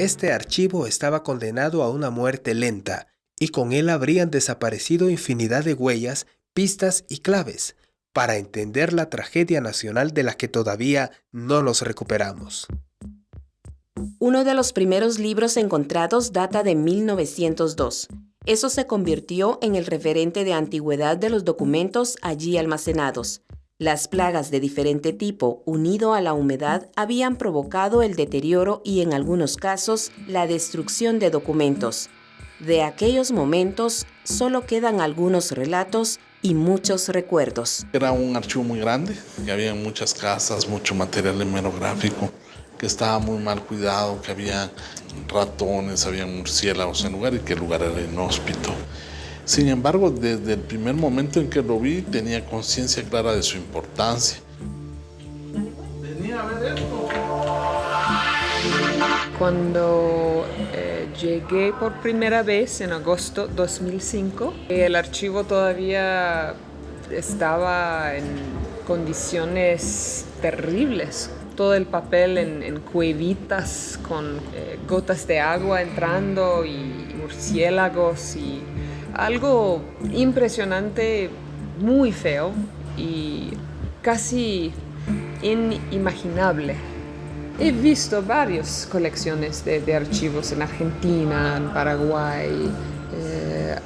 Este archivo estaba condenado a una muerte lenta, y con él habrían desaparecido infinidad de huellas, pistas y claves, para entender la tragedia nacional de la que todavía no nos recuperamos. Uno de los primeros libros encontrados data de 1902. Eso se convirtió en el referente de antigüedad de los documentos allí almacenados. Las plagas de diferente tipo, unido a la humedad, habían provocado el deterioro y, en algunos casos, la destrucción de documentos. De aquellos momentos, solo quedan algunos relatos y muchos recuerdos. Era un archivo muy grande, que había muchas casas, mucho material hemerográfico, que estaba muy mal cuidado, que había ratones, había murciélagos en el lugar y que el lugar era inhóspito. Sin embargo, desde el primer momento en que lo vi, tenía conciencia clara de su importancia. Venía a ver esto. Cuando llegué por primera vez en agosto 2005, el archivo todavía estaba en condiciones terribles. Todo el papel en cuevitas con gotas de agua entrando y murciélagos y algo impresionante, muy feo y casi inimaginable. He visto varias colecciones de archivos en Argentina, en Paraguay,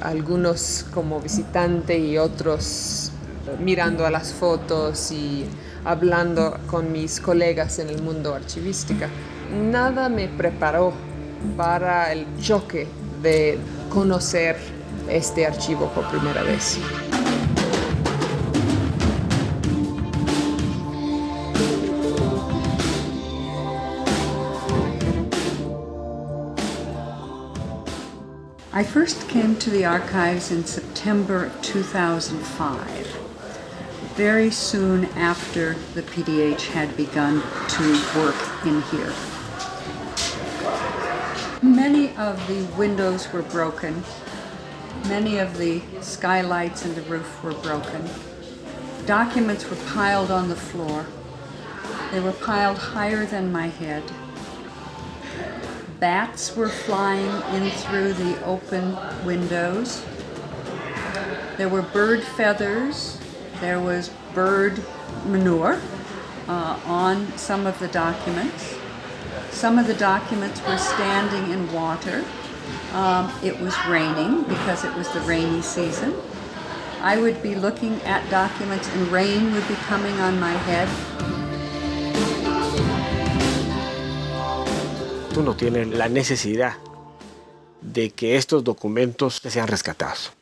algunos como visitante y otros mirando a las fotos y hablando con mis colegas en el mundo archivística. Nada me preparó para el choque de conocer este archivo por primera vez. I first came to the archives in September 2005, very soon after the PDH had begun to work in here. Many of the windows were broken. Many of the skylights in the roof were broken. Documents were piled on the floor. They were piled higher than my head. Bats were flying in through the open windows. There were bird feathers. There was bird manure on some of the documents. Some of the documents were standing in water. It was raining because it was the rainy season. I would be looking at documents and rain would be coming on my head. Tú no tienes la necesidad de que estos documentos sean rescatados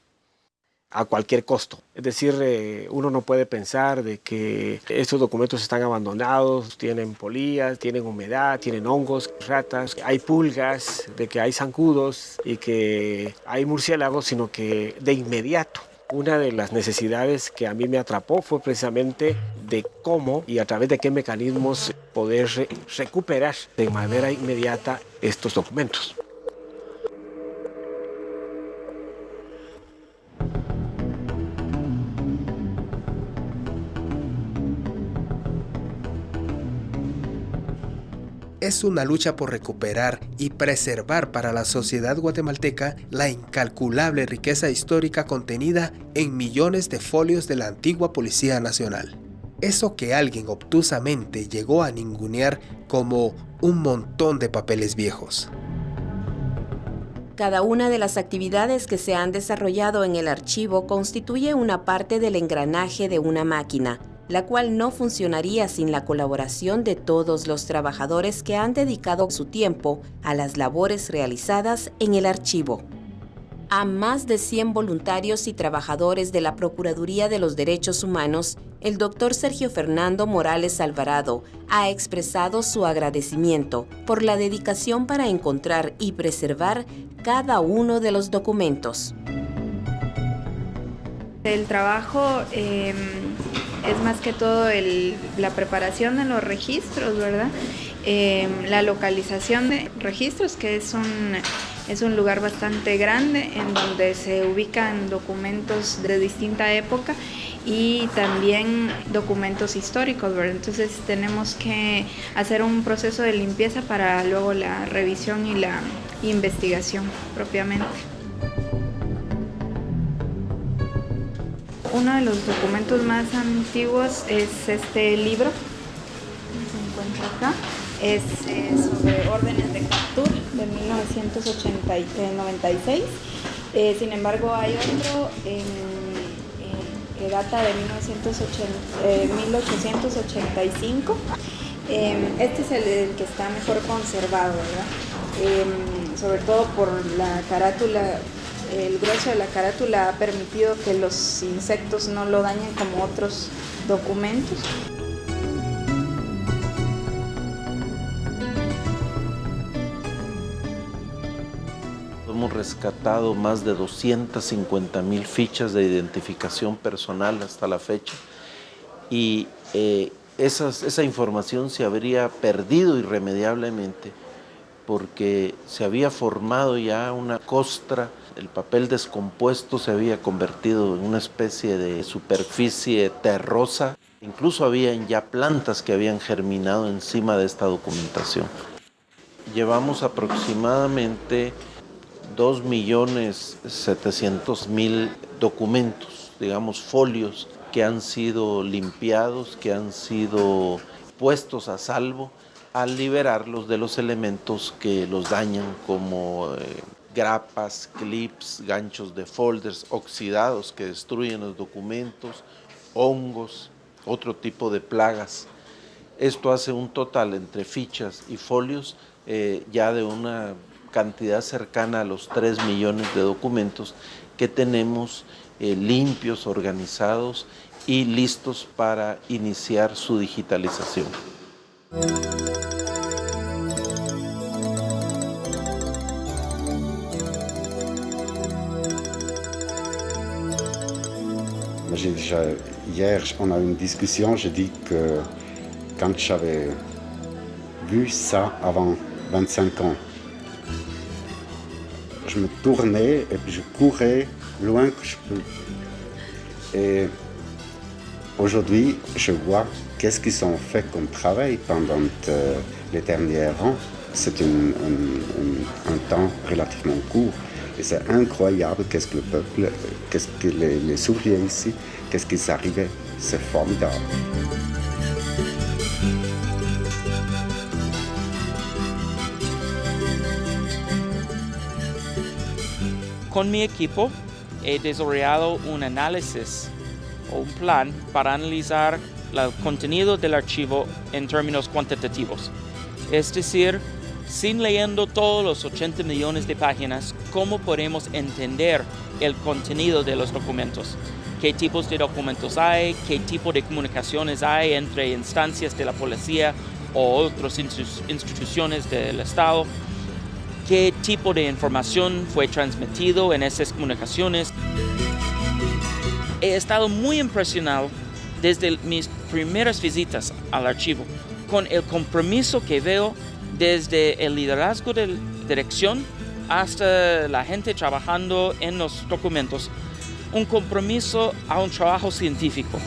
a cualquier costo. Es decir, uno no puede pensar de que estos documentos están abandonados, tienen polillas, tienen humedad, tienen hongos, ratas, hay pulgas, de que hay zancudos y que hay murciélagos, sino que de inmediato. Una de las necesidades que a mí me atrapó fue precisamente de cómo y a través de qué mecanismos poder recuperar de manera inmediata estos documentos. Es una lucha por recuperar y preservar para la sociedad guatemalteca la incalculable riqueza histórica contenida en millones de folios de la antigua Policía Nacional. Eso que alguien obtusamente llegó a ningunear como un montón de papeles viejos. Cada una de las actividades que se han desarrollado en el archivo constituye una parte del engranaje de una máquina, la cual no funcionaría sin la colaboración de todos los trabajadores que han dedicado su tiempo a las labores realizadas en el archivo. A más de 100 voluntarios y trabajadores de la Procuraduría de los Derechos Humanos, el Dr. Sergio Fernando Morales Alvarado ha expresado su agradecimiento por la dedicación para encontrar y preservar cada uno de los documentos. El trabajo es más que todo la preparación de los registros, ¿verdad? La localización de registros, que son Es un lugar bastante grande en donde se ubican documentos de distinta época y también documentos históricos, ¿verdad? Entonces tenemos que hacer un proceso de limpieza para luego la revisión y la investigación propiamente. Uno de los documentos más antiguos es este libro, se encuentra acá, es sobre órdenes de captura de 1996. Sin embargo, hay otro que data de 1885. Este es el que está mejor conservado, ¿verdad? Sobre todo por la carátula. El grueso de la carátula ha permitido que los insectos no lo dañen como otros documentos. Hemos rescatado más de 250,000 fichas de identificación personal hasta la fecha y esa información se habría perdido irremediablemente porque se había formado ya una costra, el papel descompuesto se había convertido en una especie de superficie terrosa, incluso habían ya plantas que habían germinado encima de esta documentación. Llevamos aproximadamente 2.700.000 documentos, digamos folios, que han sido limpiados, que han sido puestos a salvo al liberarlos de los elementos que los dañan como grapas, clips, ganchos de folders oxidados que destruyen los documentos, hongos, otro tipo de plagas. Esto hace un total entre fichas y folios ya de una cantidad cercana a los 3 millones de documentos que tenemos limpios, organizados y listos para iniciar su digitalización. Hier, on a eu une discussion, j'ai dit que quand j'avais vu ça avant 25 ans, je me tournais et puis je courais loin que je peux. Et aujourd'hui, je vois qu'est-ce qu'ils ont fait comme travail pendant les derniers ans. C'est un temps relativement court. Et c'est incroyable qu'est-ce que le peuple, qu'est-ce que les ouvriers ici, qu'est-ce qu'ils arrivaient. C'est formidable. Con mi equipo he desarrollado un análisis o un plan para analizar el contenido del archivo en términos cuantitativos. Es decir, sin leyendo todos los 80 millones de páginas, ¿cómo podemos entender el contenido de los documentos? ¿Qué tipos de documentos hay? ¿Qué tipo de comunicaciones hay entre instancias de la policía o otras instituciones del Estado? ¿Qué tipo de información fue transmitido en esas comunicaciones? He estado muy impresionado desde mis primeras visitas al archivo con el compromiso que veo desde el liderazgo de la dirección hasta la gente trabajando en los documentos, un compromiso a un trabajo científico.